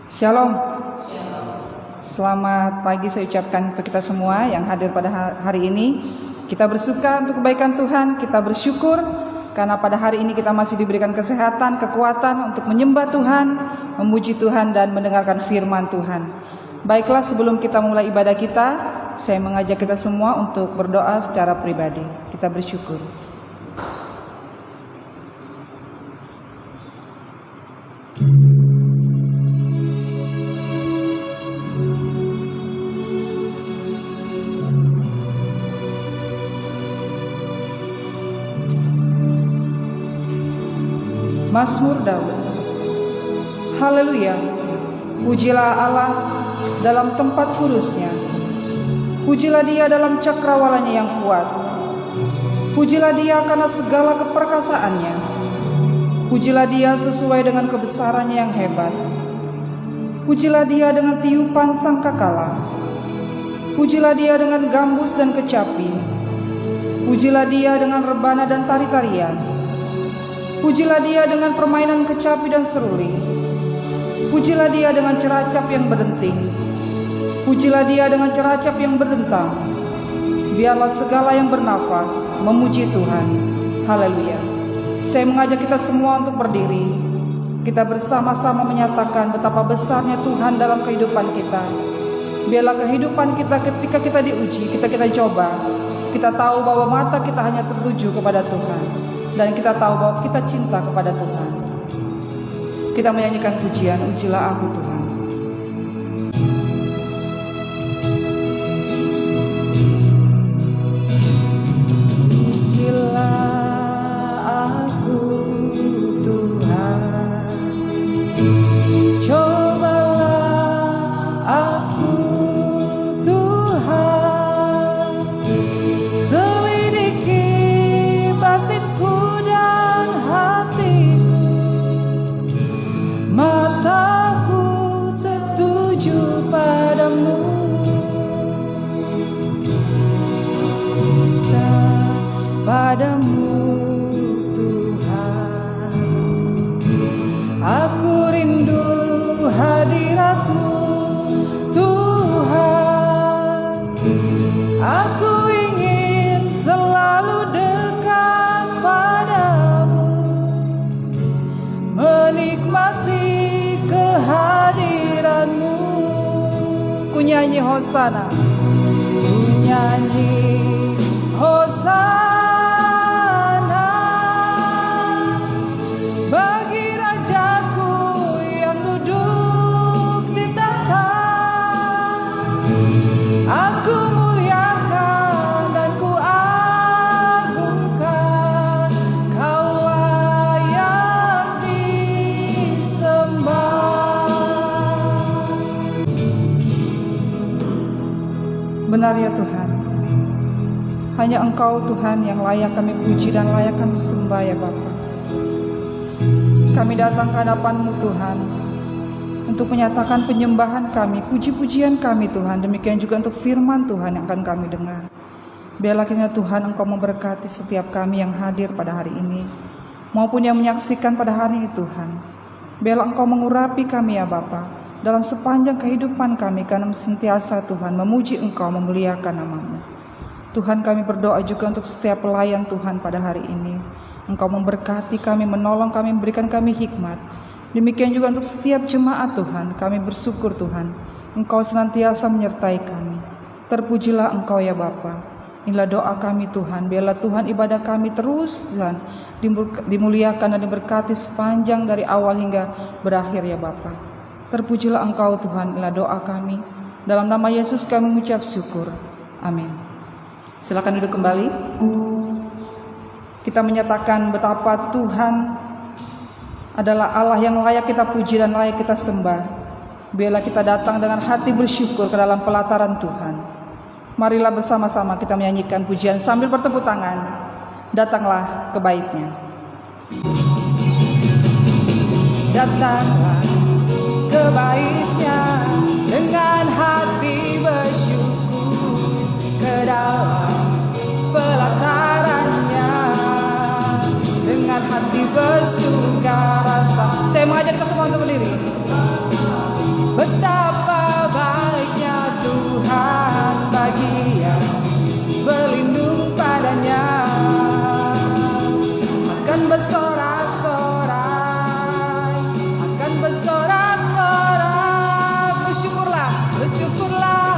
Shalom. Selamat pagi saya ucapkan untuk kita semua yang hadir pada hari ini. Kita bersuka untuk kebaikan Tuhan, kita bersyukur karena pada hari ini kita masih diberikan kesehatan, kekuatan untuk menyembah Tuhan, memuji Tuhan dan mendengarkan firman Tuhan. Baiklah, sebelum kita mulai ibadah kita, saya mengajak kita semua untuk berdoa secara pribadi. Kita bersyukur. Mazmur Daud. Haleluya, pujilah Allah dalam tempat kudusnya, pujilah Dia dalam cakrawalanya yang kuat, pujilah Dia karena segala keperkasaannya, pujilah Dia sesuai dengan kebesarannya yang hebat, pujilah Dia dengan tiupan sangkakala, pujilah Dia dengan gambus dan kecapi, pujilah Dia dengan rebana dan tari-tarian, pujilah Dia dengan permainan kecapi dan seruling, pujilah Dia dengan ceracap yang berdenting, pujilah Dia dengan ceracap yang berdentang. Biarlah segala yang bernafas memuji Tuhan. Haleluya. Saya mengajak kita semua untuk berdiri. Kita bersama-sama menyatakan betapa besarnya Tuhan dalam kehidupan kita. Biarlah kehidupan kita ketika kita diuji, kita coba, kita tahu bahwa mata kita hanya tertuju kepada Tuhan. Dan kita tahu bahwa kita cinta kepada Tuhan. Kita menyanyikan pujian, ujilah aku Tuhan. Ujilah aku Tuhan, cobalah aku Tuhan, selidiki batinku dan hatiku, mataku tertuju padamu, padamu Tuhan. Aku rindu hadirat-Mu Tuhan, aku ingin selalu dekat padamu, menikmati kehadiran-Mu. Ku nyanyi hosana, ku nyanyi hosana bagi Rajaku yang duduk di tahta. Aku muliakan dan ku agungkan, Kaulah yang disembah. Benar ya Tuhan, hanya Engkau Tuhan yang layak kami puji dan layak kami sembah ya Bapa. Kami datang ke hadapan-Mu Tuhan untuk menyatakan penyembahan kami, puji-pujian kami Tuhan. Demikian juga untuk firman Tuhan yang akan kami dengar. Biarlah kiranya Tuhan Engkau memberkati setiap kami yang hadir pada hari ini, maupun yang menyaksikan pada hari ini Tuhan. Biarlah Engkau mengurapi kami ya Bapa, dalam sepanjang kehidupan kami, karena sentiasa Tuhan memuji Engkau, memuliakan nama-Mu. Tuhan, kami berdoa juga untuk setiap pelayan Tuhan pada hari ini. Engkau memberkati kami, menolong kami, memberikan kami hikmat. Demikian juga untuk setiap jemaat Tuhan, kami bersyukur Tuhan, Engkau senantiasa menyertai kami. Terpujilah Engkau ya Bapa. Inilah doa kami Tuhan. Biarlah Tuhan ibadah kami terus Tuhan dimuliakan dan diberkati sepanjang dari awal hingga berakhir ya Bapa. Terpujilah Engkau Tuhan. Inilah doa kami. Dalam nama Yesus kami mengucap syukur. Amin. Silakan duduk kembali. Kita menyatakan betapa Tuhan adalah Allah yang layak kita puji dan layak kita sembah. Biarlah kita datang dengan hati bersyukur ke dalam pelataran Tuhan. Marilah bersama-sama kita menyanyikan pujian sambil bertepuk tangan. Datanglah ke bait-Nya. Datanglah ke bait-Nya dengan hati bersyukur, ke dalam pelataran-Nya dengan hati bersuka rasa. Saya mengajak kita semua untuk berdiri. bersorak-sorak. Bersyukurlah, bersyukurlah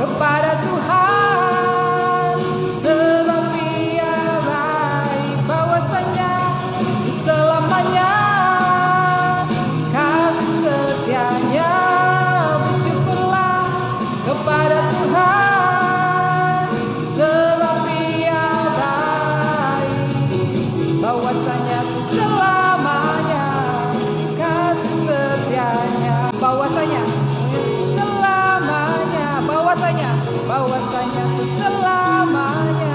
kepada Tuhan, sebab Dia baik, bahwasanya selamanya kasih setianya. Bersyukurlah kepada Tuhan, sebab Dia baik, bahwasanya selamanya kasih setianya. Bahwasanya selamanya, bahwasanya selamanya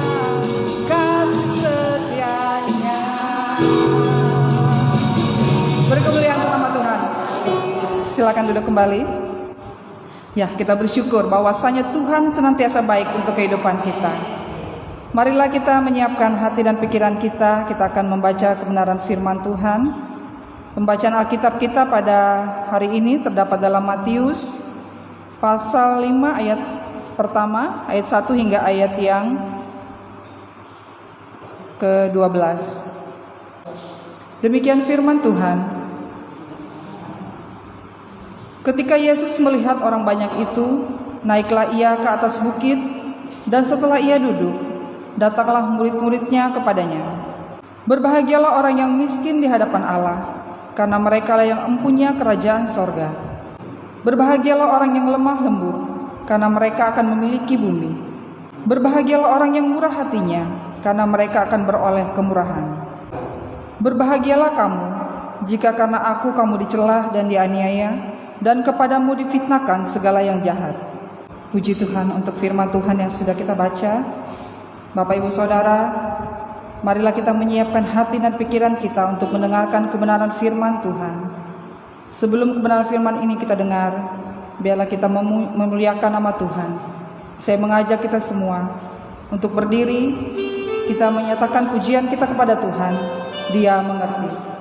kasih setianya. Berkemuliaan nama Tuhan. Silakan duduk kembali. Ya, kita bersyukur bahwasanya Tuhan senantiasa baik untuk kehidupan kita. Marilah kita menyiapkan hati dan pikiran kita. Kita akan membaca kebenaran firman Tuhan. Pembacaan Alkitab kita pada hari ini terdapat dalam Matius pasal 5 ayat pertama, ayat 1 hingga ayat yang ke-12. Demikian firman Tuhan. Ketika Yesus melihat orang banyak itu, naiklah ia ke atas bukit, dan setelah ia duduk, datanglah murid-muridnya kepadanya. Berbahagialah orang yang miskin di hadapan Allah, karena mereka lah yang empunya kerajaan sorga. Berbahagialah orang yang lemah lembut, karena mereka akan memiliki bumi. Berbahagialah orang yang murah hatinya, karena mereka akan beroleh kemurahan. Berbahagialah kamu, jika karena aku kamu dicela dan dianiaya, dan kepadamu difitnahkan segala yang jahat. Puji Tuhan untuk firman Tuhan yang sudah kita baca. Bapak Ibu Saudara, marilah kita menyiapkan hati dan pikiran kita untuk mendengarkan kebenaran firman Tuhan. Sebelum kebenaran firman ini kita dengar, biarlah kita memuliakan nama Tuhan. Saya mengajak kita semua untuk berdiri, kita menyatakan pujian kita kepada Tuhan. Dia mengerti.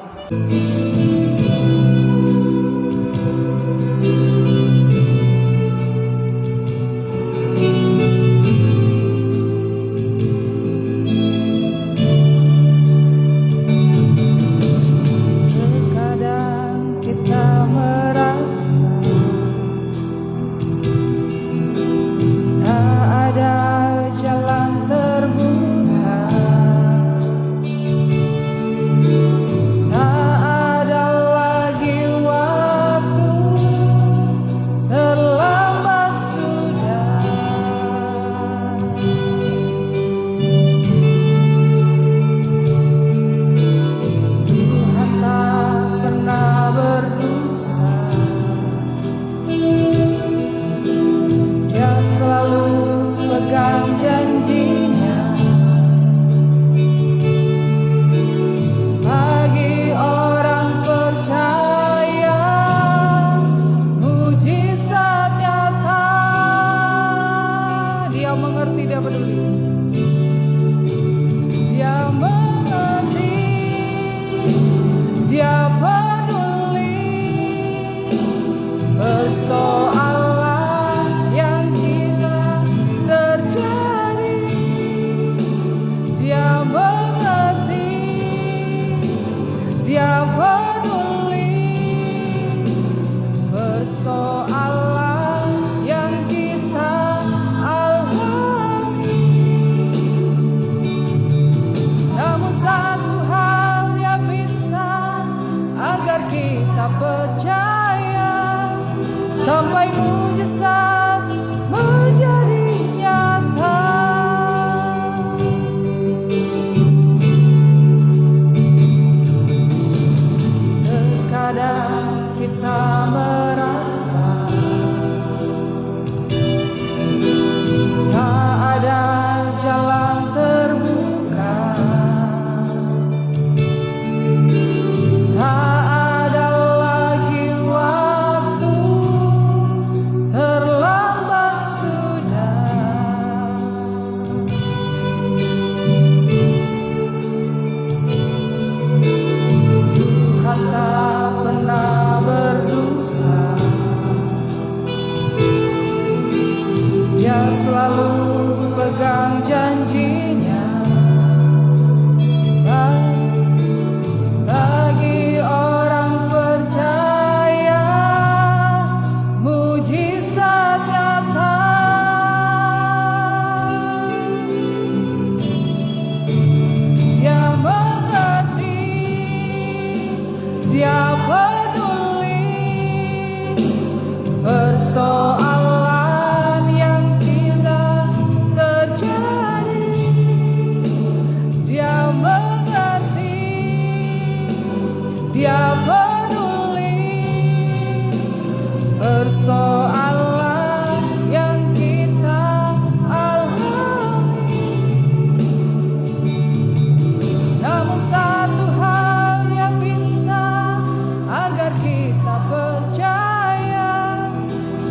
Persoalan yang kita terjadi, Dia mengerti, Dia peduli. Persoalan yang kita alami, namun satu hal Dia minta, agar kita percaya sampai mujizat menjadi nyata. Terkadang kita merasa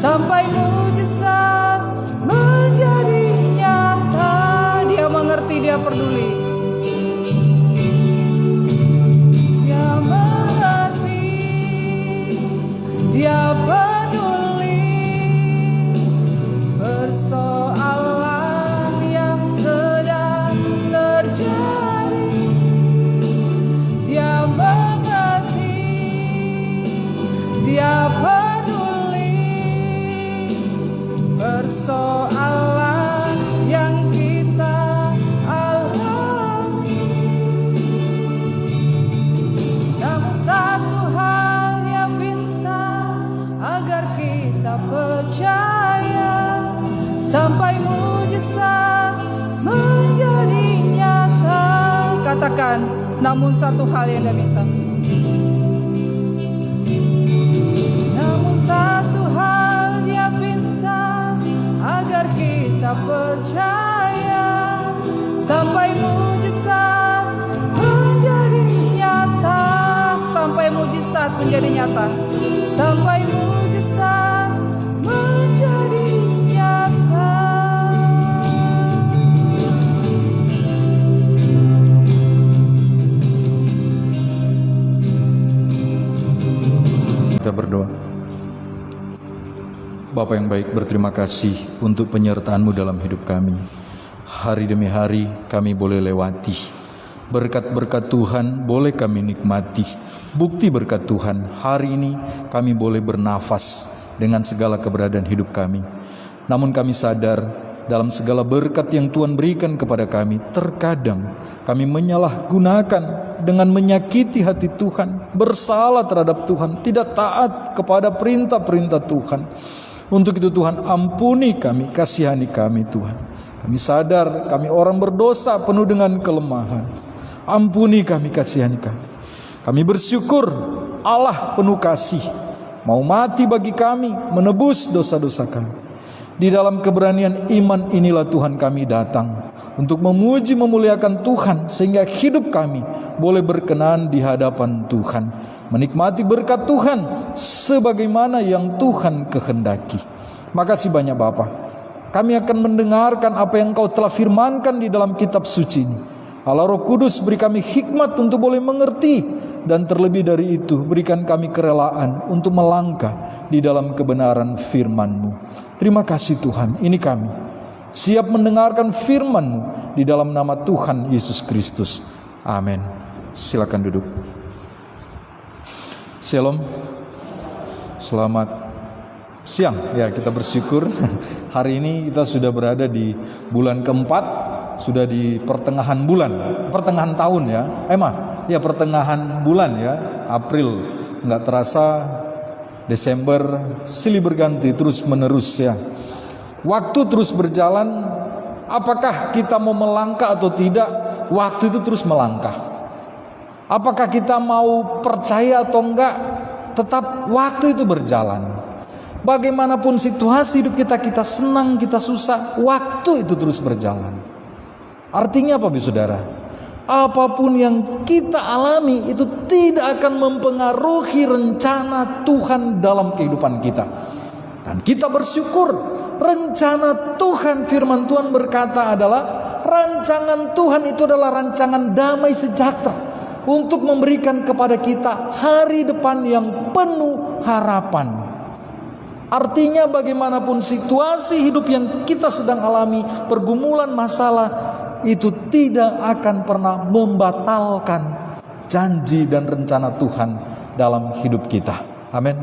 sampai mujizat menjadi nyata. Dia mengerti, dia peduli. Dia mengerti, dia peduli persoalan yang sedang terjadi. Dia mengerti, dia peduli persoalan yang kita alami. Namun satu hal dia minta, agar kita percaya sampai mujizat menjadi nyata. Katakan, namun satu hal yang dia minta. Namun satu hal dia minta, agar kita percaya sampai mujizat menjadi nyata. Sampai mujizat menjadi nyata. Sampai mujizat menjadi nyata. Kita berdoa. Bapa yang baik, berterima kasih untuk penyertaan-Mu dalam hidup kami. Hari demi hari kami boleh lewati. Berkat-berkat Tuhan boleh kami nikmati. Bukti berkat Tuhan, hari ini kami boleh bernafas dengan segala keberadaan hidup kami. Namun kami sadar dalam segala berkat yang Tuhan berikan kepada kami, terkadang kami menyalahgunakan dengan menyakiti hati Tuhan, bersalah terhadap Tuhan, tidak taat kepada perintah-perintah Tuhan. Untuk itu Tuhan, ampuni kami, kasihani kami Tuhan. Kami sadar kami orang berdosa penuh dengan kelemahan. Ampuni kami, kasihani kami. Kami bersyukur Allah penuh kasih, mau mati bagi kami, menebus dosa-dosa kami. Di dalam keberanian iman inilah Tuhan kami datang untuk memuji memuliakan Tuhan, sehingga hidup kami boleh berkenan di hadapan Tuhan, menikmati berkat Tuhan sebagaimana yang Tuhan kehendaki. Makasih banyak Bapa. Kami akan mendengarkan apa yang Kau telah firmankan di dalam kitab suci ini. Allah Roh Kudus, beri kami hikmat untuk boleh mengerti, dan terlebih dari itu berikan kami kerelaan untuk melangkah di dalam kebenaran firman-Mu. Terima kasih Tuhan, ini kami siap mendengarkan firman-Mu di dalam nama Tuhan Yesus Kristus. Amin. Silakan duduk. Shalom. Selamat siang. Ya, kita bersyukur hari ini kita sudah berada di bulan keempat, sudah di pertengahan bulan, pertengahan tahun ya. Ya pertengahan bulan ya, April. Nggak terasa Desember silih berganti terus menerus ya. Waktu terus berjalan, apakah kita mau melangkah atau tidak, waktu itu terus melangkah. Apakah kita mau percaya atau enggak, tetap waktu itu berjalan. Bagaimanapun situasi hidup kita, kita senang, kita susah, waktu itu terus berjalan. Artinya apa, saudara? Apapun yang kita alami itu tidak akan mempengaruhi rencana Tuhan dalam kehidupan kita. Dan kita bersyukur, rencana Tuhan, firman Tuhan berkata adalah rancangan Tuhan itu adalah rancangan damai sejahtera untuk memberikan kepada kita hari depan yang penuh harapan. Artinya bagaimanapun situasi hidup yang kita sedang alami, pergumulan masalah, itu tidak akan pernah membatalkan janji dan rencana Tuhan dalam hidup kita. Amin.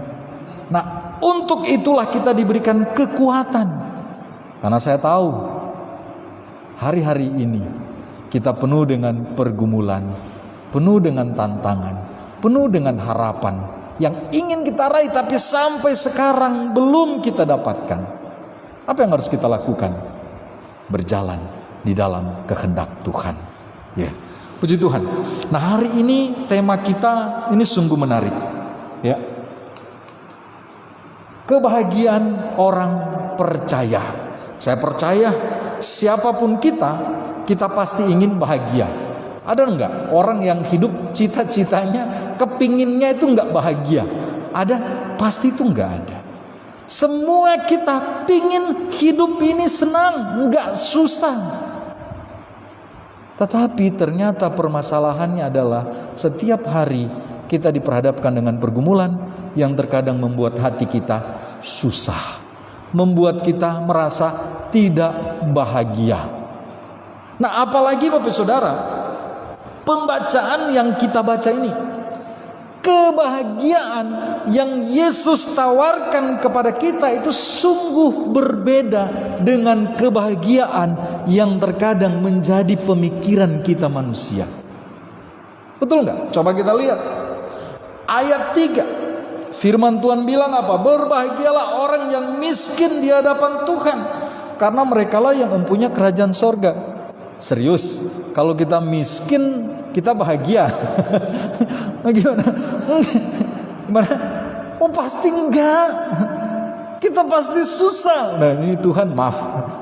Nah, untuk itulah kita diberikan kekuatan. Karena saya tahu hari-hari ini kita penuh dengan pergumulan, penuh dengan tantangan, penuh dengan harapan yang ingin kita raih tapi sampai sekarang belum kita dapatkan. Apa yang harus kita lakukan? Berjalan di dalam kehendak Tuhan. Ya, puji Tuhan. Nah, hari ini tema kita ini sungguh menarik. Ya, kebahagiaan orang percaya. Saya percaya siapapun kita pasti ingin bahagia. Ada enggak orang yang hidup cita-citanya, kepinginnya itu enggak bahagia? Ada? Pasti itu enggak ada. Semua kita pingin hidup ini senang, nggak susah. Tetapi ternyata permasalahannya adalah setiap hari kita diperhadapkan dengan pergumulan yang terkadang membuat hati kita susah, membuat kita merasa tidak bahagia. Nah, apalagi Bapak Saudara, pembacaan yang kita baca ini, kebahagiaan yang Yesus tawarkan kepada kita itu sungguh berbeda dengan kebahagiaan yang terkadang menjadi pemikiran kita manusia. Betul nggak? Coba kita lihat ayat 3. Firman Tuhan bilang apa? Berbahagialah orang yang miskin di hadapan Tuhan, karena merekalah yang mempunyai kerajaan sorga. Serius, kalau kita miskin kita bahagia? Gimana? Gimana? Oh pasti enggak. Kita pasti susah. Nah ini Tuhan, maaf,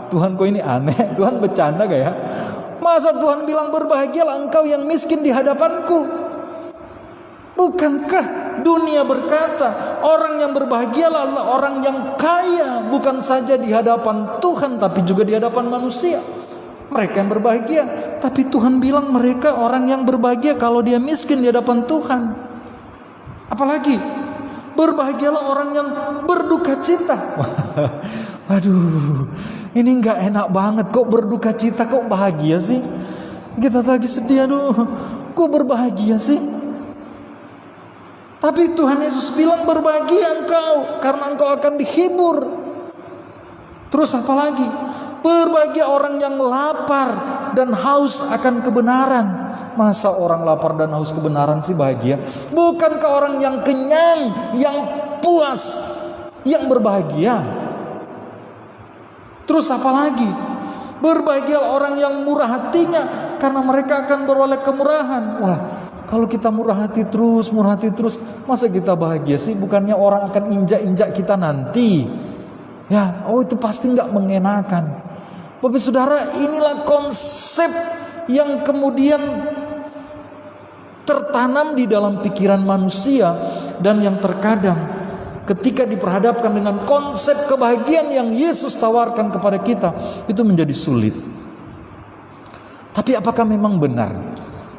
Tuhan kok ini aneh, Tuhan bercanda gak ya? Masa Tuhan bilang berbahagialah engkau yang miskin di hadapanku? Bukankah dunia berkata orang yang berbahagialah adalah orang yang kaya, bukan saja di hadapan Tuhan tapi juga di hadapan manusia. Mereka yang berbahagia, tapi Tuhan bilang mereka orang yang berbahagia kalau dia miskin di hadapan Tuhan. Apalagi berbahagialah orang yang berduka cita. Aduh, ini nggak enak banget. Kok berduka cita, kok bahagia sih? Kita lagi sedih, aduh, kok berbahagia sih? Tapi Tuhan Yesus bilang berbahagia engkau karena engkau akan dihibur. Terus apa lagi? Berbahagia orang yang lapar dan haus akan kebenaran. Masa orang lapar dan haus kebenaran sih bahagia? Bukankah orang yang kenyang, yang puas, yang berbahagia? Terus apa lagi? Berbahagia orang yang murah hatinya, karena mereka akan beroleh kemurahan. Wah, kalau kita murah hati terus, masa kita bahagia sih? Bukannya orang akan injak-injak kita nanti? Ya, oh itu pasti nggak mengenakan. Bapak Saudara, inilah konsep yang kemudian tertanam di dalam pikiran manusia, dan yang terkadang ketika diperhadapkan dengan konsep kebahagiaan yang Yesus tawarkan kepada kita, itu menjadi sulit. Tapi apakah memang benar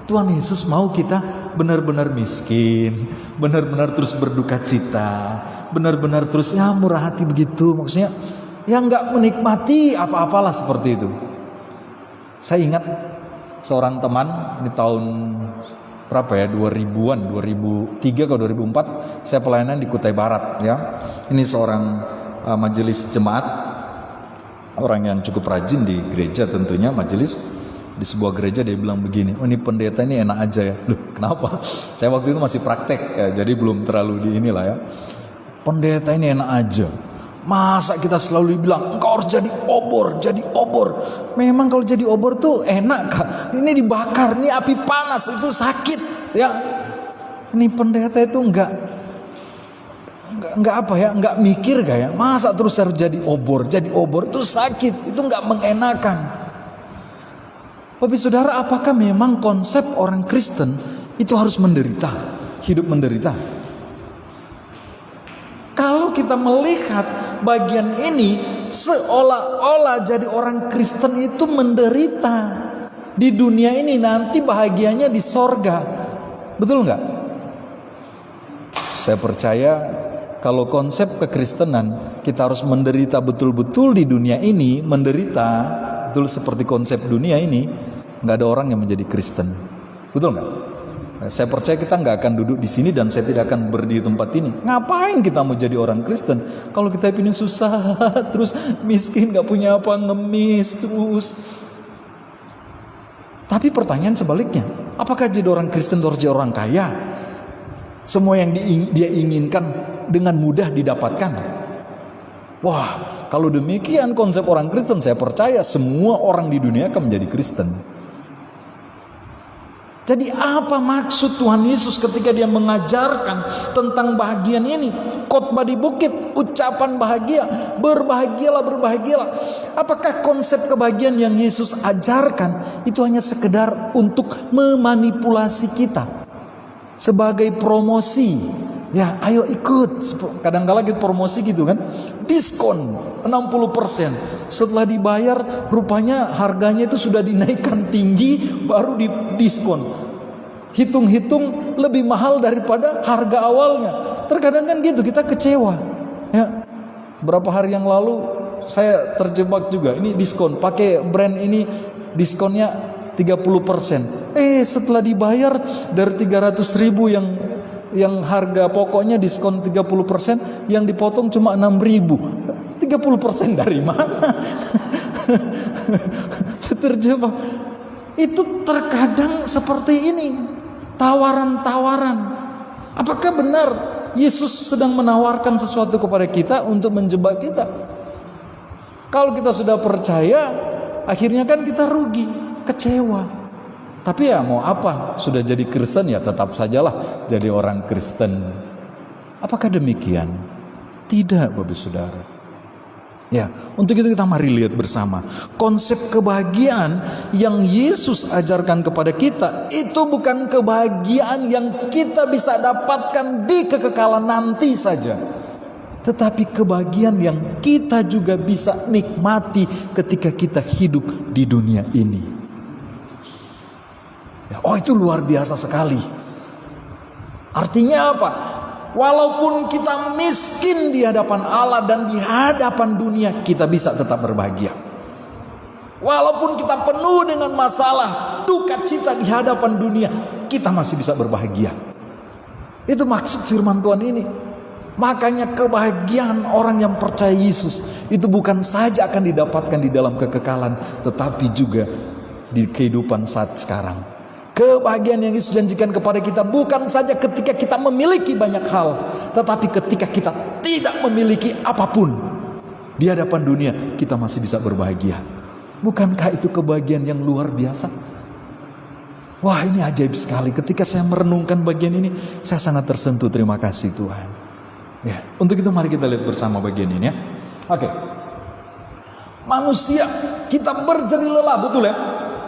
Tuhan Yesus mau kita benar-benar miskin, benar-benar terus berduka cita, benar-benar terus ya murah hati begitu? Maksudnya yang nggak menikmati apa-apalah seperti itu. Saya ingat seorang teman di tahun berapa ya, 2000-an, 2003 atau 2004, saya pelayanan di Kutai Barat ya. Ini seorang majelis jemaat, orang yang cukup rajin di gereja tentunya, majelis di sebuah gereja. Dia bilang begini, oh ini pendeta ini enak aja ya. Loh kenapa? Saya waktu itu masih praktek ya, jadi belum terlalu di inilah ya. Pendeta ini enak aja. Masa kita selalu bilang engkau harus jadi obor, jadi obor. Memang kalau jadi obor tuh enak kak? Ini dibakar, ini api panas, itu sakit ya. Ini pendeta itu enggak apa ya, enggak mikir gak ya? Masa terus harus jadi obor itu sakit, itu enggak mengenakan. Bapak Saudara, apakah memang konsep orang Kristen itu harus menderita, hidup menderita? Kalau kita melihat bagian ini, seolah-olah jadi orang Kristen itu menderita di dunia ini, nanti bahagianya di sorga. Betul nggak? Saya percaya kalau konsep kekristenan kita harus menderita betul-betul di dunia ini, menderita betul seperti konsep dunia ini, nggak ada orang yang menjadi Kristen. Betul nggak? Saya percaya kita nggak akan duduk di sini dan saya tidak akan berdiri di tempat ini. Ngapain kita mau jadi orang Kristen kalau kita ini susah terus, miskin, nggak punya apa, ngemis terus. Tapi pertanyaan sebaliknya, apakah jadi orang Kristen harus jadi orang kaya? Semua yang dia inginkan dengan mudah didapatkan. Wah, kalau demikian konsep orang Kristen, saya percaya semua orang di dunia akan menjadi Kristen. Jadi apa maksud Tuhan Yesus ketika dia mengajarkan tentang bahagian ini? Khotbah di bukit, ucapan bahagia, berbahagialah, berbahagialah. Apakah konsep kebahagiaan yang Yesus ajarkan itu hanya sekedar untuk memanipulasi kita? Sebagai promosi, Ya, ayo ikut. Kadang-kala kita promosi gitu kan. Diskon 60%. Setelah dibayar, rupanya harganya itu sudah dinaikkan tinggi, baru di diskon. Hitung-hitung lebih mahal daripada harga awalnya. Terkadang kan gitu, kita kecewa. Ya. Berapa hari yang lalu saya terjebak juga. Ini diskon, pakai brand ini diskonnya 30%. Setelah dibayar dari 300.000 yang harga pokoknya diskon 30%, yang dipotong cuma 6.000. 30% dari mana? Terjebak. Itu terkadang seperti ini, tawaran-tawaran. Apakah benar Yesus sedang menawarkan sesuatu kepada kita untuk menjebak kita? Kalau kita sudah percaya, akhirnya kan kita rugi, kecewa. Tapi ya mau apa, sudah jadi Kristen ya tetap sajalah jadi orang Kristen. Apakah demikian? Tidak, Bapak Saudara. Ya, untuk itu kita mari lihat bersama. Konsep kebahagiaan yang Yesus ajarkan kepada kita itu bukan kebahagiaan yang kita bisa dapatkan di kekekalan nanti saja, tetapi kebahagiaan yang kita juga bisa nikmati ketika kita hidup di dunia ini. Oh, itu luar biasa sekali. Artinya apa? Walaupun kita miskin di hadapan Allah dan di hadapan dunia, kita bisa tetap berbahagia. Walaupun kita penuh dengan masalah, duka cita di hadapan dunia, kita masih bisa berbahagia. Itu maksud firman Tuhan ini. Makanya kebahagiaan orang yang percaya Yesus itu bukan saja akan didapatkan di dalam kekekalan, tetapi juga di kehidupan saat sekarang. Kebahagiaan yang Yesus janjikan kepada kita bukan saja ketika kita memiliki banyak hal, tetapi ketika kita tidak memiliki apapun di hadapan dunia, kita masih bisa berbahagia. Bukankah itu kebahagiaan yang luar biasa? Wah, ini ajaib sekali. Ketika saya merenungkan bagian ini, saya sangat tersentuh. Terima kasih Tuhan. Ya, untuk itu mari kita lihat bersama bagian ini ya. Oke. Manusia kita berjerih lelah, betul ya?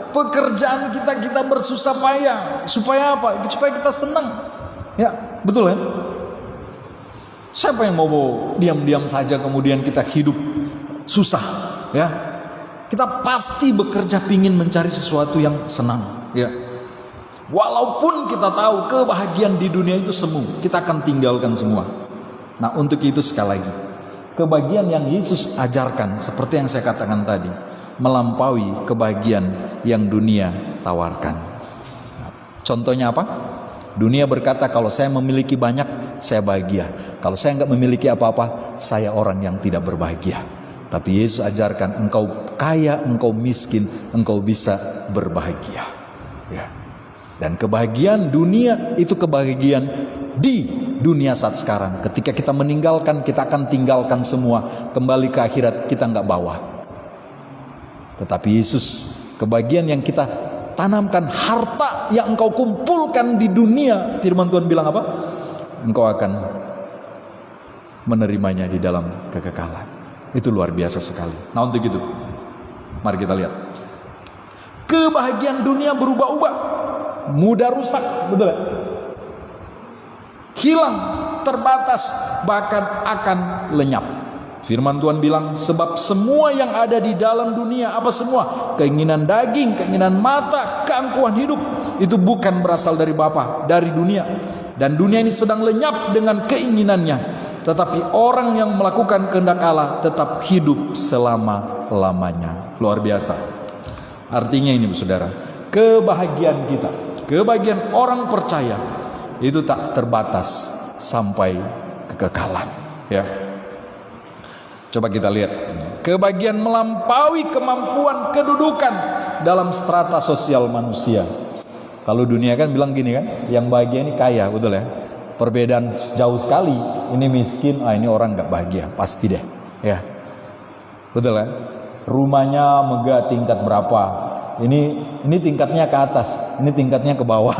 Pekerjaan kita bersusah payah. Supaya apa? Supaya kita senang. Ya, betul ya? Siapa yang mau diam-diam saja kemudian kita hidup susah? Ya, kita pasti bekerja pingin mencari sesuatu yang senang. Ya, walaupun kita tahu kebahagiaan di dunia itu semu, kita akan tinggalkan semua. Nah, untuk itu sekali lagi, kebahagiaan yang Yesus ajarkan seperti yang saya katakan tadi, melampaui kebahagiaan yang dunia tawarkan. Contohnya apa? Dunia berkata kalau saya memiliki banyak, saya bahagia. Kalau saya enggak memiliki apa-apa, saya orang yang tidak berbahagia. Tapi Yesus ajarkan, engkau kaya, engkau miskin, engkau bisa berbahagia. Ya. Dan kebahagiaan dunia itu kebahagiaan di dunia saat sekarang. Ketika kita meninggalkan, kita akan tinggalkan semua. Kembali ke akhirat, kita enggak bawa. Tetapi Yesus, kebahagiaan yang kita tanamkan, harta yang engkau kumpulkan di dunia, firman Tuhan bilang apa? Engkau akan menerimanya di dalam kekekalan. Itu luar biasa sekali. Nah, untuk itu mari kita lihat. Kebahagiaan dunia berubah-ubah, mudah rusak, betul ya? Hilang, terbatas, bahkan akan lenyap. Firman Tuhan bilang, sebab semua yang ada di dalam dunia, apa semua? Keinginan daging, keinginan mata, keangkuhan hidup, itu bukan berasal dari Bapa, dari dunia. Dan dunia ini sedang lenyap dengan keinginannya. Tetapi orang yang melakukan kehendak Allah tetap hidup selama-lamanya. Luar biasa. Artinya ini, saudara, kebahagiaan kita, kebahagiaan orang percaya, itu tak terbatas sampai kekekalan. Ya. Coba kita lihat, kebahagiaan melampaui kemampuan kedudukan dalam strata sosial manusia. Kalau dunia kan bilang gini kan, yang bahagia ini kaya, betul ya? Perbedaan jauh sekali. Ini miskin, ini orang nggak bahagia, pasti deh, ya, betul ya? Rumahnya megah tingkat berapa? Ini tingkatnya ke atas, ini tingkatnya ke bawah,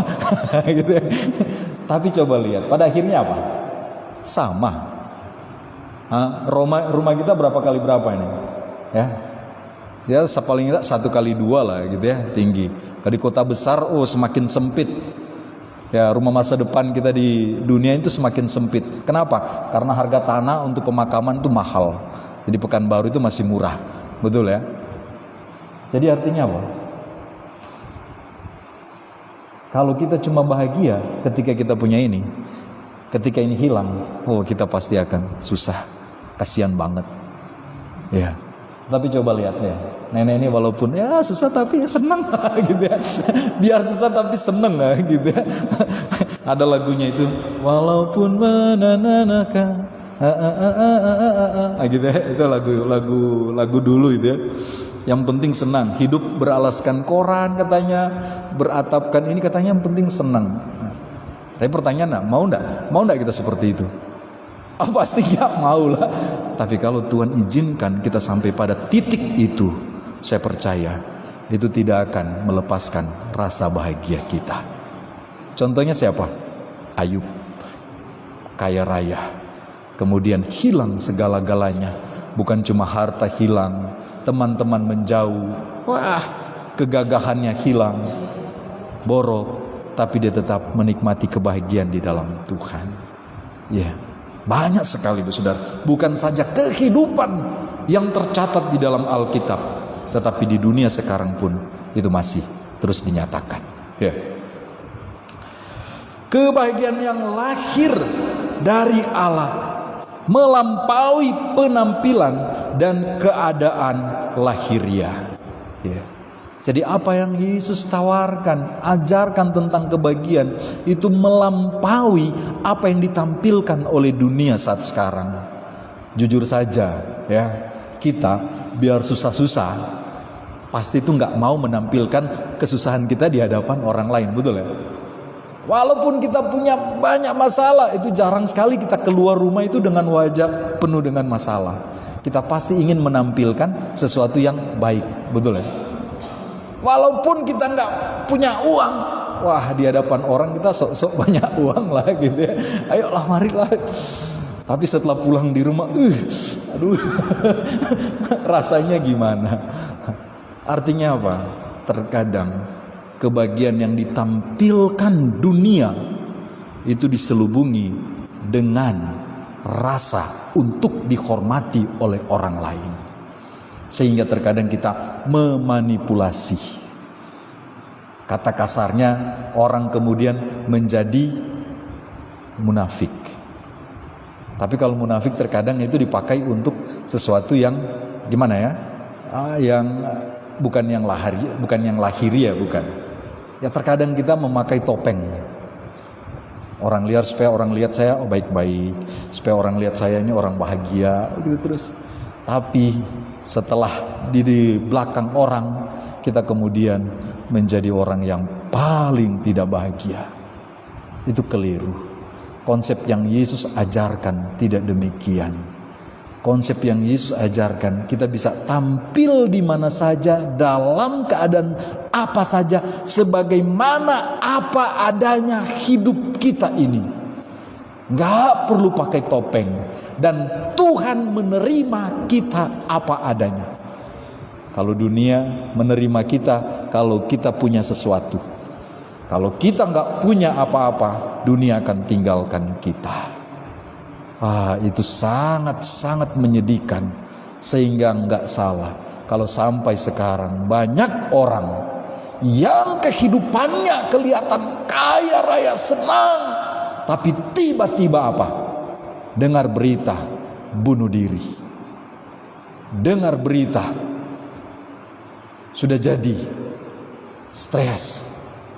gitu ya. Tapi coba lihat, pada akhirnya apa? Sama. Rumah kita berapa kali berapa ini? Ya paling tidak 1 kali 2 lah gitu ya, tinggi. Kalau di kota besar, semakin sempit. Ya, rumah masa depan kita di dunia itu semakin sempit. Kenapa? Karena harga tanah untuk pemakaman itu mahal. Jadi Pekanbaru itu masih murah. Betul ya? Jadi artinya apa? Kalau kita cuma bahagia ketika kita punya ini, ketika ini hilang, oh kita pasti akan susah. Kasihan banget. Ya. Tapi coba lihat ya, nenek ini walaupun ya susah tapi senang gitu ya. Biar susah tapi senang gitu ya. Ada lagunya itu, walaupun menananakan gitu ya. Itu lagu dulu itu ya. Yang penting senang, hidup beralaskan koran katanya, beratapkan ini katanya yang penting senang. Tapi pertanyaan, mau enggak kita seperti itu? Pasti gak mau lah. Tapi kalau Tuhan izinkan kita sampai pada titik itu, saya percaya itu tidak akan melepaskan rasa bahagia kita. Contohnya siapa? Ayub, kaya raya, kemudian hilang segala-galanya. Bukan cuma harta hilang, teman-teman menjauh, wah, kegagahannya hilang, borok, tapi dia tetap menikmati kebahagiaan di dalam Tuhan. Ya. Banyak sekali itu saudara. Bukan saja kehidupan yang tercatat di dalam Alkitab, tetapi di dunia sekarang pun itu masih terus dinyatakan. Ya. Kebahagiaan yang lahir dari Allah melampaui penampilan dan keadaan lahiriah. Ya. Jadi apa yang Yesus tawarkan, ajarkan tentang kebahagiaan itu melampaui apa yang ditampilkan oleh dunia saat sekarang. Jujur saja ya, kita biar susah-susah pasti itu nggak mau menampilkan kesusahan kita di hadapan orang lain, betul ya? Walaupun kita punya banyak masalah, itu jarang sekali kita keluar rumah itu dengan wajah penuh dengan masalah. Kita pasti ingin menampilkan sesuatu yang baik, betul ya? Walaupun kita nggak punya uang, wah di hadapan orang kita sok-sok banyak uang lah gitu ya. Ayolah marilah. Tapi setelah pulang di rumah, aduh, rasanya gimana? Artinya apa? Terkadang kebahagiaan yang ditampilkan dunia itu diselubungi dengan rasa untuk dihormati oleh orang lain. Sehingga terkadang kita memanipulasi. Kata kasarnya, orang kemudian menjadi munafik. Tapi kalau munafik terkadang itu dipakai untuk sesuatu yang gimana ya? Yang bukan yang lahiriah, bukan. Ya terkadang kita memakai topeng. Orang lihat supaya orang lihat saya baik-baik, supaya orang lihat saya ini orang bahagia, gitu terus. Tapi setelah di belakang orang kita kemudian menjadi orang yang paling tidak bahagia. Itu keliru. Konsep yang Yesus ajarkan tidak demikian. Konsep yang Yesus ajarkan, kita bisa tampil di mana saja, dalam keadaan apa saja, sebagaimana apa adanya hidup kita ini. Gak perlu pakai topeng. Dan Tuhan menerima kita apa adanya. Kalau dunia menerima kita kalau kita punya sesuatu. Kalau kita gak punya apa-apa, dunia akan tinggalkan kita. Itu sangat-sangat menyedihkan. Sehingga gak salah kalau sampai sekarang banyak orang yang kehidupannya kelihatan kaya raya, senang, tapi tiba-tiba apa? Dengar berita bunuh diri. Dengar berita sudah jadi stres.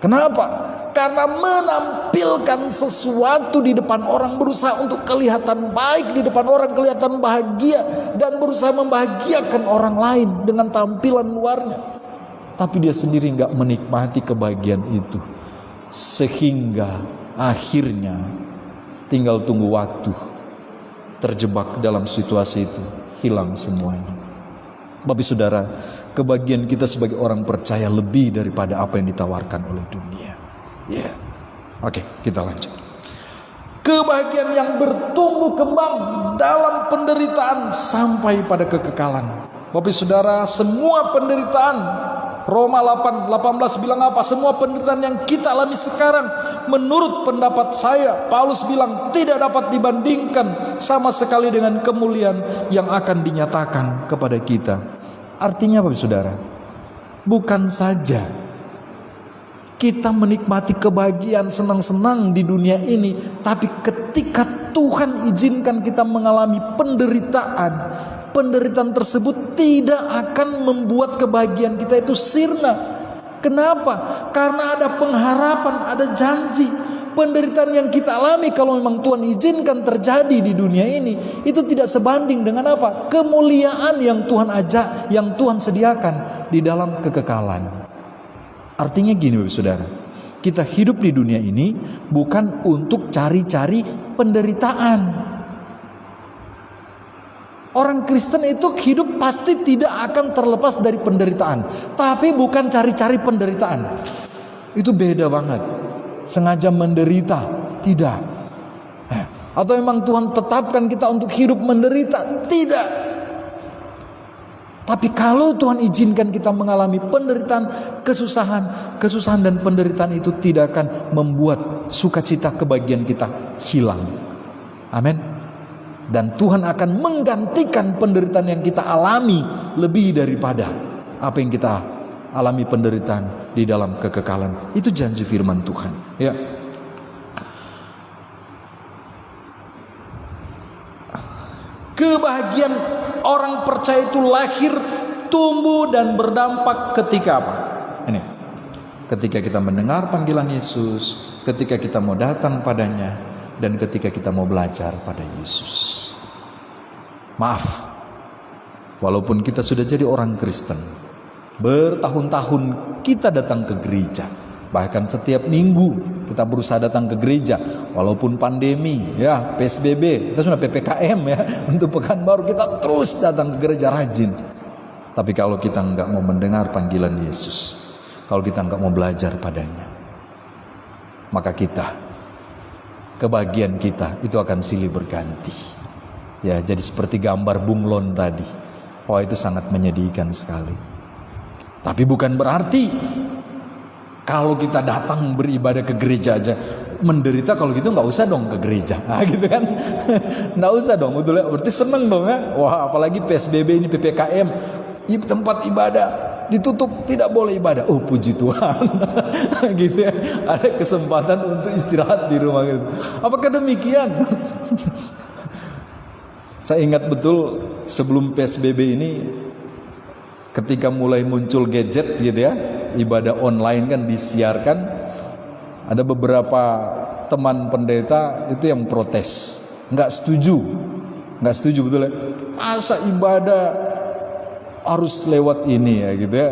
Kenapa? Karena menampilkan sesuatu di depan orang, berusaha untuk kelihatan baik di depan orang, kelihatan bahagia, dan berusaha membahagiakan orang lain dengan tampilan luarnya. Tapi dia sendiri gak menikmati kebahagiaan itu. Sehingga akhirnya tinggal tunggu waktu, terjebak dalam situasi itu, hilang semuanya. Bapak saudara, kebahagiaan kita sebagai orang percaya lebih daripada apa yang ditawarkan oleh dunia. Ya, oke, kita lanjut. Kebahagiaan yang bertumbuh kembang dalam penderitaan sampai pada kekekalan. Bapak saudara, semua penderitaan Roma 8:18 bilang apa? Semua penderitaan yang kita alami sekarang menurut pendapat saya, Paulus bilang, tidak dapat dibandingkan sama sekali dengan kemuliaan yang akan dinyatakan kepada kita. Artinya apa, saudara? Bukan saja kita menikmati kebahagiaan, senang-senang di dunia ini, tapi ketika Tuhan izinkan kita mengalami penderitaan, penderitaan tersebut tidak akan membuat kebahagiaan kita itu sirna. Kenapa? Karena ada pengharapan, ada janji. Penderitaan yang kita alami kalau memang Tuhan izinkan terjadi di dunia ini, itu tidak sebanding dengan apa? Kemuliaan yang Tuhan ajak, yang Tuhan sediakan di dalam kekekalan. Artinya gini, Bapak Saudara, kita hidup di dunia ini bukan untuk cari-cari penderitaan. Orang Kristen itu hidup pasti tidak akan terlepas dari penderitaan, tapi bukan cari-cari penderitaan. Itu beda banget. Sengaja menderita, tidak. Atau memang Tuhan tetapkan kita untuk hidup menderita, tidak. Tapi kalau Tuhan izinkan kita mengalami penderitaan, kesusahan dan penderitaan itu tidak akan membuat sukacita kebahagiaan kita hilang. Amin. Dan Tuhan akan menggantikan penderitaan yang kita alami lebih daripada apa yang kita alami penderitaan di dalam kekekalan. Itu janji firman Tuhan. Ya. Kebahagiaan orang percaya itu lahir, tumbuh dan berdampak ketika apa? Ini. Ketika kita mendengar panggilan Yesus, ketika kita mau datang padanya, dan ketika kita mau belajar pada Yesus. Maaf, walaupun kita sudah jadi orang Kristen, bertahun-tahun kita datang ke gereja, bahkan setiap minggu kita berusaha datang ke gereja, walaupun pandemi, ya PSBB, kita sudah PPKM ya, untuk pekan baru kita terus datang ke gereja rajin. Tapi kalau kita enggak mau mendengar panggilan Yesus, kalau kita enggak mau belajar padanya, maka kebahagiaan kita itu akan silih berganti. Ya, jadi seperti gambar bunglon tadi. Wah, itu sangat menyedihkan sekali. Tapi bukan berarti kalau kita datang beribadah ke gereja aja menderita. Kalau gitu nggak usah dong ke gereja, gitu kan? Nggak usah dong, betul ya? Berarti seneng dong ya? Wah, apalagi PSBB ini, PPKM, tempat ibadah ditutup, tidak boleh ibadah. Oh, puji Tuhan, gitu ya? Ada kesempatan untuk istirahat di rumah gitu. Apakah demikian? Saya ingat betul sebelum PSBB ini, ketika mulai muncul gadget gitu ya, ibadah online kan disiarkan, ada beberapa teman pendeta itu yang protes, nggak setuju betul ya, masa ibadah harus lewat ini ya gitu ya,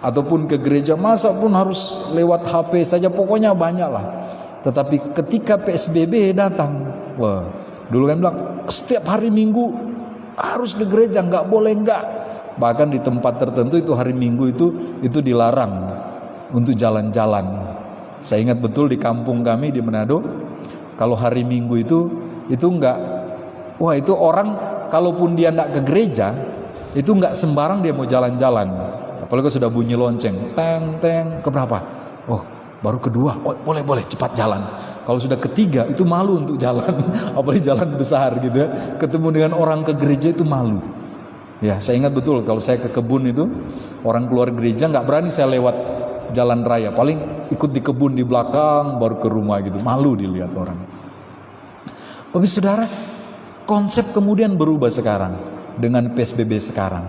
ataupun ke gereja masa pun harus lewat HP saja, pokoknya banyak lah. Tetapi ketika PSBB datang, wah, dulu kan bilang setiap hari Minggu harus ke gereja, nggak boleh nggak. Bahkan di tempat tertentu itu hari Minggu itu dilarang untuk jalan-jalan. Saya ingat betul di kampung kami di Manado, kalau hari Minggu itu enggak, wah itu orang kalaupun dia enggak ke gereja, itu enggak sembarang dia mau jalan-jalan. Apalagi sudah bunyi lonceng, teng keberapa? Oh, baru kedua. Oh, boleh cepat jalan. Kalau sudah ketiga itu malu untuk jalan, apalagi jalan besar gitu ya. Ketemu dengan orang ke gereja itu malu. Ya, saya ingat betul kalau saya ke kebun itu, orang keluar gereja nggak berani saya lewat jalan raya, paling ikut di kebun di belakang baru ke rumah gitu, malu dilihat orang. Tapi saudara, konsep kemudian berubah sekarang dengan PSBB sekarang.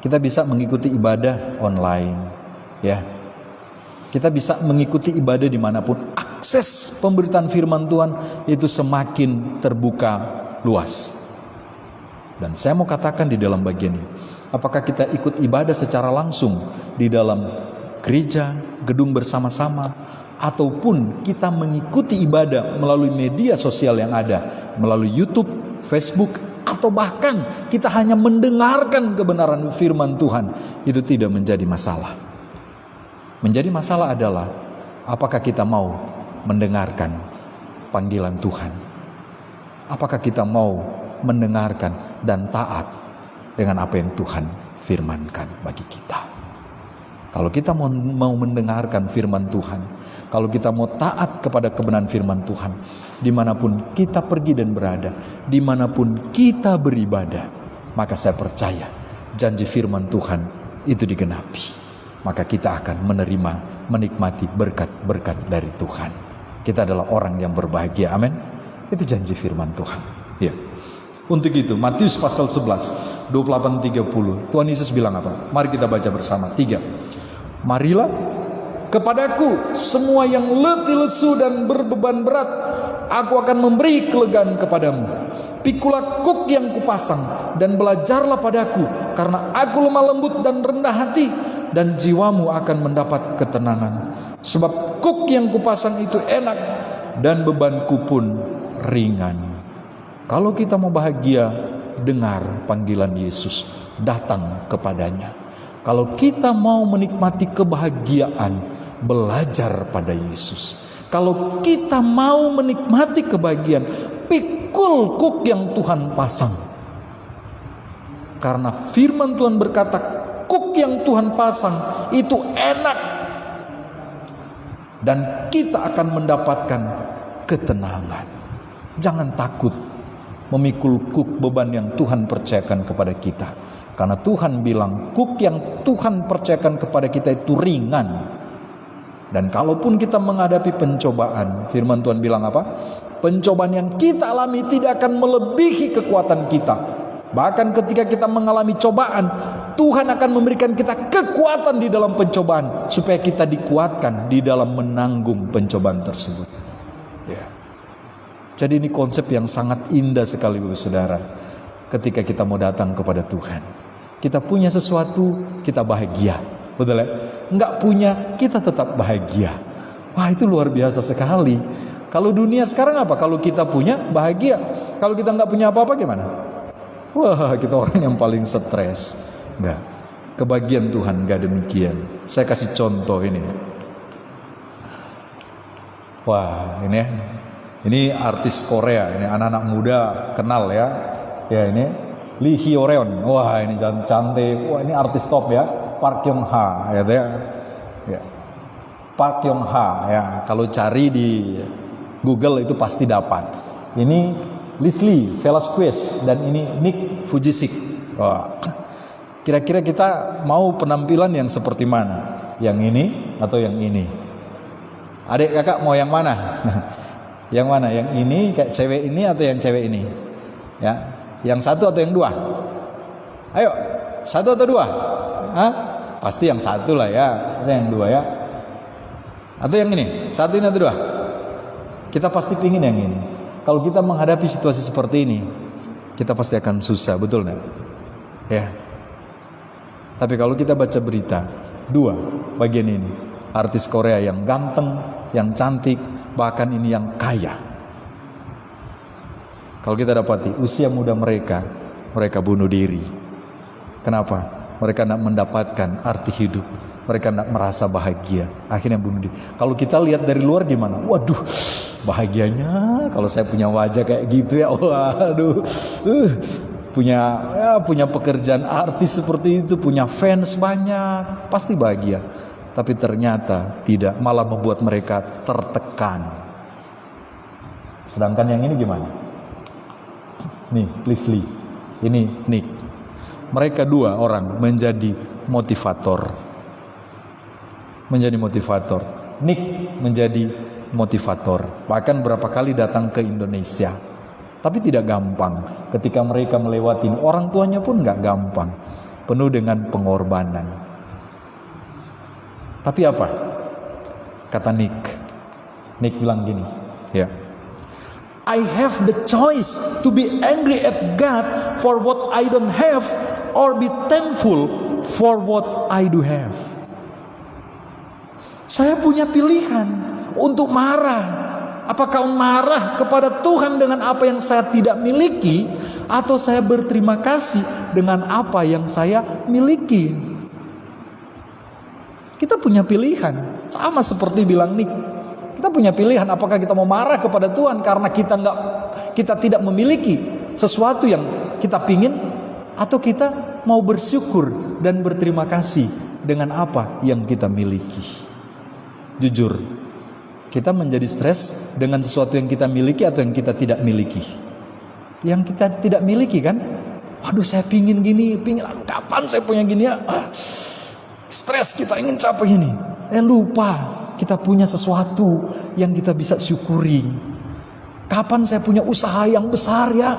Kita bisa mengikuti ibadah online, ya. Kita bisa mengikuti ibadah dimanapun. Akses pemberitaan firman Tuhan itu semakin terbuka luas. Dan saya mau katakan di dalam bagian ini, apakah kita ikut ibadah secara langsung di dalam gereja, gedung bersama-sama, ataupun kita mengikuti ibadah melalui media sosial yang ada, melalui YouTube, Facebook, atau bahkan kita hanya mendengarkan kebenaran firman Tuhan, itu tidak menjadi masalah. Menjadi masalah adalah apakah kita mau mendengarkan panggilan Tuhan? Apakah kita mau mendengarkan dan taat dengan apa yang Tuhan firmankan bagi kita? Kalau kita mau mendengarkan firman Tuhan, kalau kita mau taat kepada kebenaran firman Tuhan, dimanapun kita pergi dan berada, dimanapun kita beribadah, maka saya percaya janji firman Tuhan itu digenapi. Maka kita akan menikmati berkat-berkat dari Tuhan. Kita adalah orang yang berbahagia, amin. Itu janji firman Tuhan. Ya. Untuk itu Matius pasal 11 28-30, Tuhan Yesus bilang apa? Mari kita baca bersama. 3. Marilah kepadaku semua yang letih lesu dan berbeban berat, aku akan memberi kelegaan kepadamu. Pikulah kuk yang kupasang dan belajarlah padaku, karena aku lemah lembut dan rendah hati, dan jiwamu akan mendapat ketenangan. Sebab kuk yang kupasang itu enak dan bebanku pun ringan. Kalau kita mau bahagia, dengar panggilan Yesus, datang kepadanya. Kalau kita mau menikmati kebahagiaan, belajar pada Yesus. Kalau kita mau menikmati kebahagiaan, pikul kuk yang Tuhan pasang. Karena firman Tuhan berkata, kuk yang Tuhan pasang itu enak, dan kita akan mendapatkan ketenangan. Jangan takut memikul kuk beban yang Tuhan percayakan kepada kita. Karena Tuhan bilang kuk yang Tuhan percayakan kepada kita itu ringan. Dan kalaupun kita menghadapi pencobaan, firman Tuhan bilang apa? Pencobaan yang kita alami tidak akan melebihi kekuatan kita. Bahkan ketika kita mengalami cobaan, Tuhan akan memberikan kita kekuatan di dalam pencobaan, supaya kita dikuatkan di dalam menanggung pencobaan tersebut. Ya. Jadi ini konsep yang sangat indah sekali, Bapak Saudara. Ketika kita mau datang kepada Tuhan, kita punya sesuatu, kita bahagia, betul ya? Enggak punya, kita tetap bahagia. Wah, itu luar biasa sekali. Kalau dunia sekarang apa? Kalau kita punya, bahagia. Kalau kita enggak punya apa-apa, gimana? Wah, kita orang yang paling stres. Enggak. Kebahagiaan Tuhan enggak demikian. Saya kasih contoh ini. Wah, ini ya. Ini artis Korea, ini anak-anak muda kenal ya. Ya, ini Lee Hyo Reon. Wah, ini cantik. Wah, ini artis top ya. Park Yong Ha ya, ya. Park Yong Ha ya. Kalau cari di Google itu pasti dapat. Ini Leslie Velasquez dan ini Nick Fujisik. Wah. Kira-kira kita mau penampilan yang seperti mana? Yang ini atau yang ini? Adik kakak mau yang mana? Yang mana? Yang ini kayak cewek ini atau yang cewek ini? Ya, yang satu atau yang dua? Ayo, satu atau dua? Hah? Pasti yang satu lah ya, atau yang dua ya? Atau yang ini? Satu ini atau dua? Kita pasti pingin yang ini. Kalau kita menghadapi situasi seperti ini, kita pasti akan susah, betul nggak? Ya. Tapi kalau kita baca berita, dua bagian ini, artis Korea yang ganteng, yang cantik, bahkan ini yang kaya. Kalau kita dapati usia muda mereka bunuh diri. Kenapa? Mereka tidak mendapatkan arti hidup. Mereka tidak merasa bahagia. Akhirnya bunuh diri. Kalau kita lihat dari luar gimana? Waduh, bahagianya kalau saya punya wajah kayak gitu ya. Waduh, punya pekerjaan artis seperti itu, punya fans banyak, pasti bahagia. Tapi ternyata tidak, malah membuat mereka tertekan. Sedangkan yang ini gimana? Nih, Leslie, ini Nick. Mereka dua orang menjadi motivator. Nick menjadi motivator. Bahkan berapa kali datang ke Indonesia. Tapi tidak gampang. Ketika mereka melewati, orang tuanya pun gak gampang. Penuh dengan pengorbanan. Tapi apa? Kata Nick bilang gini, ya. I have the choice to be angry at God for what I don't have, or be thankful for what I do have. Saya punya pilihan untuk marah. Apakah marah kepada Tuhan dengan apa yang saya tidak miliki, atau saya berterima kasih dengan apa yang saya miliki? Kita punya pilihan, sama seperti bilang Nick. Kita punya pilihan, apakah kita mau marah kepada Tuhan karena kita tidak memiliki sesuatu yang kita pingin, atau kita mau bersyukur dan berterima kasih dengan apa yang kita miliki. Jujur, kita menjadi stres dengan sesuatu yang kita miliki atau yang kita tidak miliki? Yang kita tidak miliki kan? Waduh, saya pingin gini, kapan saya punya gini ya? Stres, kita ingin capai ini. Lupa kita punya sesuatu yang kita bisa syukuri. Kapan saya punya usaha yang besar ya?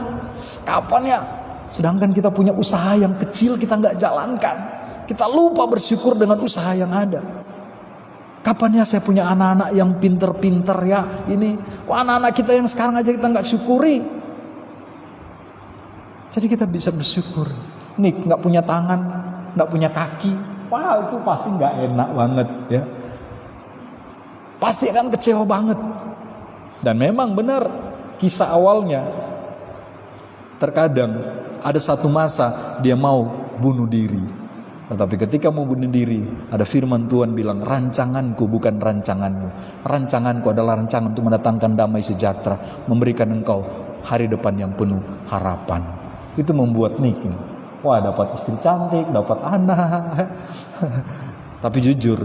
Kapan ya? Sedangkan kita punya usaha yang kecil kita nggak jalankan. Kita lupa bersyukur dengan usaha yang ada. Kapan ya saya punya anak-anak yang pinter-pinter ya? Anak-anak kita yang sekarang aja kita nggak syukuri. Jadi kita bisa bersyukur. Nih, nggak punya tangan, nggak punya kaki. Wah, itu pasti nggak enak banget ya. Pasti akan kecewa banget. Dan memang benar, kisah awalnya terkadang ada satu masa dia mau bunuh diri. Tetapi ketika mau bunuh diri, ada firman Tuhan bilang, rancanganku bukan rancanganmu. Rancanganku adalah rancangan untuk mendatangkan damai sejahtera, memberikan engkau hari depan yang penuh harapan. Itu membuat Nick, wah, dapat istri cantik, dapat anak. Tapi jujur,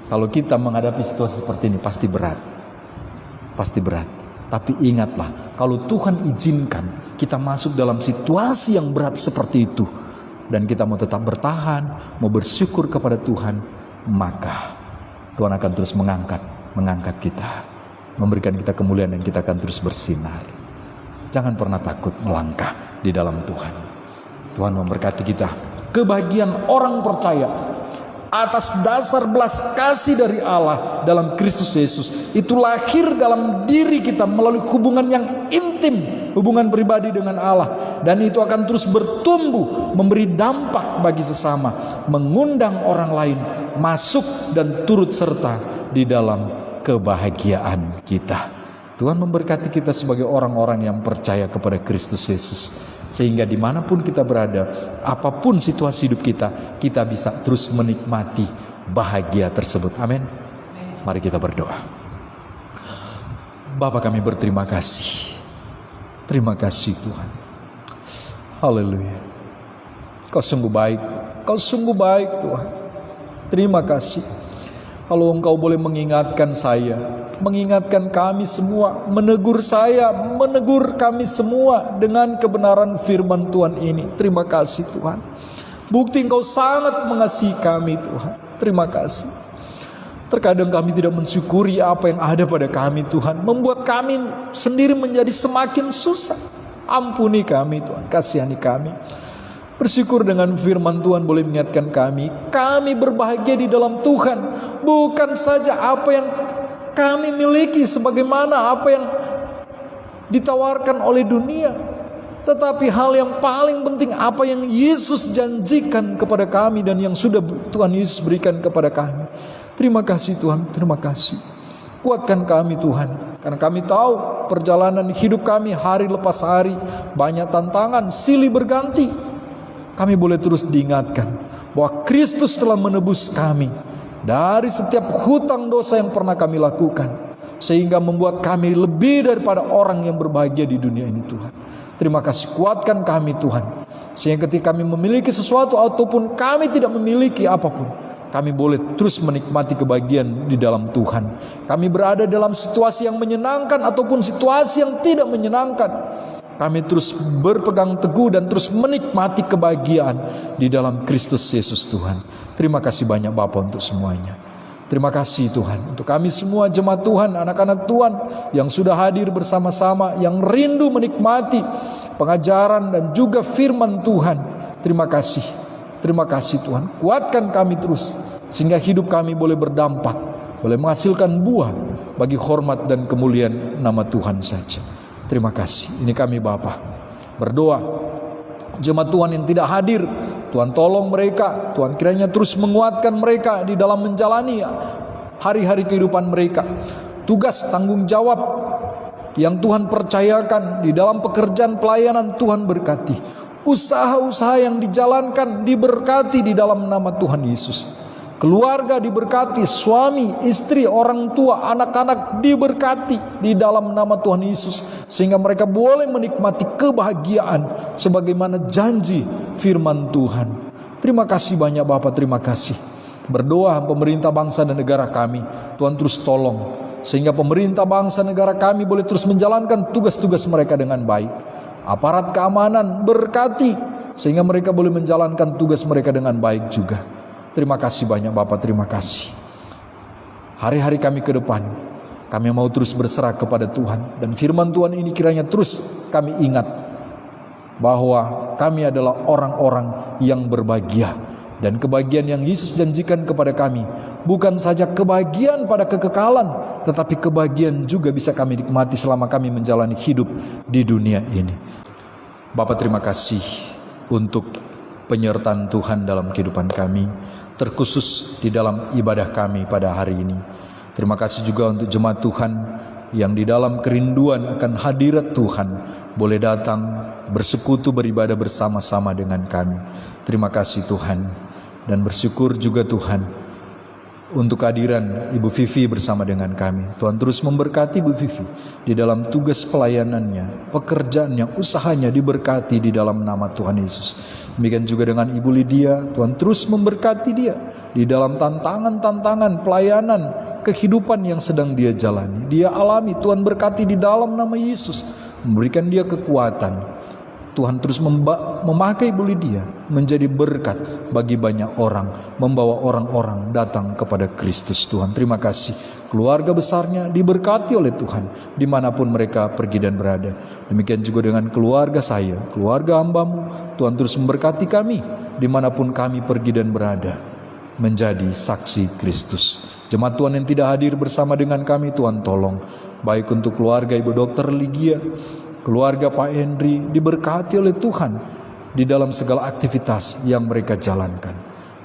kalau kita menghadapi situasi seperti ini pasti berat. Pasti berat. Tapi ingatlah, kalau Tuhan izinkan kita masuk dalam situasi yang berat seperti itu, dan kita mau tetap bertahan, mau bersyukur kepada Tuhan, maka Tuhan akan terus mengangkat kita, memberikan kita kemuliaan, dan kita akan terus bersinar. Jangan pernah takut melangkah di dalam Tuhan. Tuhan memberkati kita. Kebahagiaan orang percaya atas dasar belas kasih dari Allah dalam Kristus Yesus itu lahir dalam diri kita melalui hubungan yang intim, hubungan pribadi dengan Allah, dan itu akan terus bertumbuh, memberi dampak bagi sesama, mengundang orang lain masuk dan turut serta di dalam kebahagiaan kita. Tuhan memberkati kita sebagai orang-orang yang percaya kepada Kristus Yesus, sehingga dimanapun kita berada, apapun situasi hidup kita, kita bisa terus menikmati bahagia tersebut. Amin. Mari kita berdoa. Bapa, kami berterima kasih. Terima kasih Tuhan. Haleluya. Kau sungguh baik. Kau sungguh baik Tuhan. Terima kasih. Kalau Engkau boleh mengingatkan saya, mengingatkan kami semua, menegur saya, menegur kami semua dengan kebenaran firman Tuhan ini. Terima kasih Tuhan. Bukti Engkau sangat mengasihi kami Tuhan. Terima kasih. Terkadang kami tidak mensyukuri apa yang ada pada kami Tuhan, membuat kami sendiri menjadi semakin susah. Ampuni kami Tuhan, kasihani kami. Bersyukur dengan firman Tuhan boleh mengingatkan kami berbahagia di dalam Tuhan. Bukan saja apa yang kami miliki sebagaimana apa yang ditawarkan oleh dunia, tetapi hal yang paling penting apa yang Yesus janjikan kepada kami dan yang sudah Tuhan Yesus berikan kepada kami. Terima kasih Tuhan, terima kasih. Kuatkan kami Tuhan, karena kami tahu perjalanan hidup kami hari lepas hari banyak tantangan, silih berganti. Kami boleh terus diingatkan bahwa Kristus telah menebus kami dari setiap hutang dosa yang pernah kami lakukan, sehingga membuat kami lebih daripada orang yang berbahagia di dunia ini Tuhan. Terima kasih, kuatkan kami Tuhan, sehingga ketika kami memiliki sesuatu ataupun kami tidak memiliki apapun, kami boleh terus menikmati kebahagiaan di dalam Tuhan. Kami berada dalam situasi yang menyenangkan ataupun situasi yang tidak menyenangkan, kami terus berpegang teguh dan terus menikmati kebahagiaan di dalam Kristus Yesus Tuhan. Terima kasih banyak Bapa untuk semuanya. Terima kasih Tuhan untuk kami semua jemaat Tuhan, anak-anak Tuhan yang sudah hadir bersama-sama, yang rindu menikmati pengajaran dan juga firman Tuhan. Terima kasih. Terima kasih Tuhan. Kuatkan kami terus sehingga hidup kami boleh berdampak, boleh menghasilkan buah bagi hormat dan kemuliaan nama Tuhan saja. Terima kasih. Ini kami Bapa berdoa, jemaat Tuhan yang tidak hadir, Tuhan tolong mereka, Tuhan kiranya terus menguatkan mereka di dalam menjalani hari-hari kehidupan mereka. Tugas tanggung jawab yang Tuhan percayakan di dalam pekerjaan pelayanan, Tuhan berkati. Usaha-usaha yang dijalankan diberkati di dalam nama Tuhan Yesus. Keluarga diberkati, suami, istri, orang tua, anak-anak diberkati di dalam nama Tuhan Yesus, sehingga mereka boleh menikmati kebahagiaan sebagaimana janji firman Tuhan. Terima kasih banyak Bapak, terima kasih. Berdoa pemerintah bangsa dan negara kami, Tuhan terus tolong, sehingga pemerintah bangsa negara kami boleh terus menjalankan tugas-tugas mereka dengan baik. Aparat keamanan berkati, sehingga mereka boleh menjalankan tugas mereka dengan baik juga. Terima kasih banyak Bapak, terima kasih. Hari-hari kami ke depan, kami mau terus berserah kepada Tuhan. Dan firman Tuhan ini kiranya terus kami ingat, bahwa kami adalah orang-orang yang berbahagia. Dan kebahagiaan yang Yesus janjikan kepada kami bukan saja kebahagiaan pada kekekalan, tetapi kebahagiaan juga bisa kami nikmati selama kami menjalani hidup di dunia ini. Bapak, terima kasih untuk penyertaan Tuhan dalam kehidupan kami, terkhusus di dalam ibadah kami pada hari ini. Terima kasih juga untuk jemaat Tuhan yang di dalam kerinduan akan hadirat Tuhan boleh datang bersekutu beribadah bersama-sama dengan kami. Terima kasih Tuhan, dan bersyukur juga Tuhan untuk kehadiran Ibu Vivi bersama dengan kami. Tuhan terus memberkati Ibu Vivi di dalam tugas pelayanannya, pekerjaannya, usahanya diberkati di dalam nama Tuhan Yesus. Demikian juga dengan Ibu Lydia, Tuhan terus memberkati dia di dalam tantangan-tantangan pelayanan kehidupan yang sedang dia jalani, dia alami. Tuhan berkati di dalam nama Yesus, memberikan dia kekuatan. Tuhan terus memakai Ibu Lydia menjadi berkat bagi banyak orang, membawa orang-orang datang kepada Kristus. Tuhan, terima kasih. Keluarga besarnya diberkati oleh Tuhan dimanapun mereka pergi dan berada. Demikian juga dengan keluarga saya, keluarga hamba-Mu. Tuhan terus memberkati kami dimanapun kami pergi dan berada, menjadi saksi Kristus. Jemaat Tuhan yang tidak hadir bersama dengan kami, Tuhan tolong. Baik untuk keluarga Ibu Dr. Lygia, keluarga Pak Henry, diberkati oleh Tuhan di dalam segala aktivitas yang mereka jalankan.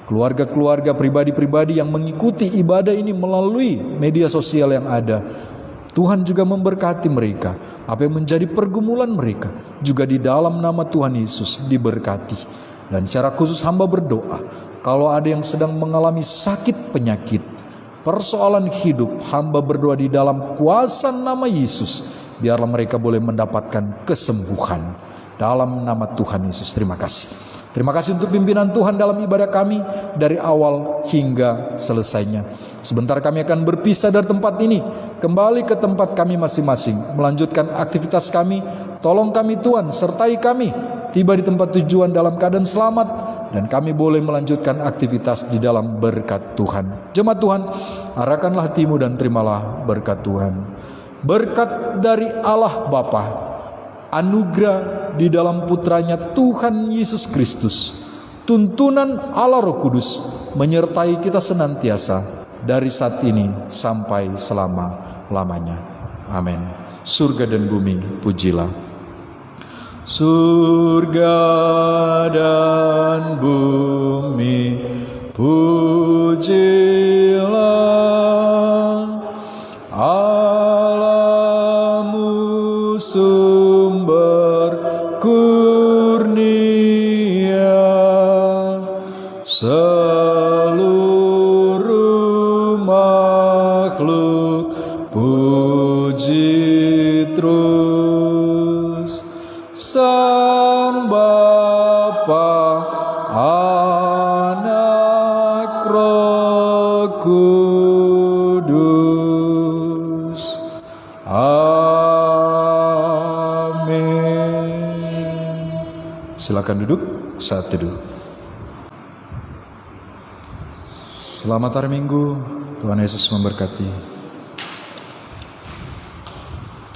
Keluarga-keluarga pribadi-pribadi yang mengikuti ibadah ini melalui media sosial yang ada, Tuhan juga memberkati mereka. Apa yang menjadi pergumulan mereka juga di dalam nama Tuhan Yesus diberkati. Dan secara khusus hamba berdoa, kalau ada yang sedang mengalami sakit penyakit, persoalan hidup, hamba berdoa di dalam kuasa nama Yesus, biarlah mereka boleh mendapatkan kesembuhan dalam nama Tuhan Yesus. Terima kasih. Terima kasih untuk pimpinan Tuhan dalam ibadah kami dari awal hingga selesainya. Sebentar kami akan berpisah dari tempat ini, kembali ke tempat kami masing-masing, melanjutkan aktivitas kami. Tolong kami Tuhan, sertai kami tiba di tempat tujuan dalam keadaan selamat, dan kami boleh melanjutkan aktivitas di dalam berkat Tuhan. Jemaat Tuhan, arahkanlah hatimu dan terimalah berkat Tuhan. Berkat dari Allah Bapa, anugerah di dalam putranya Tuhan Yesus Kristus, tuntunan Allah Roh Kudus menyertai kita senantiasa dari saat ini sampai selama-lamanya. Amin. Surga dan bumi pujilah. Surga dan bumi pujilah, Allahmu sumber kurnia, seluruh makhluk puji terus Sang Bapa, Anak, Roh Kudus. Amin. Silakan duduk saat teduh. Selamat hari Minggu, Tuhan Yesus memberkati.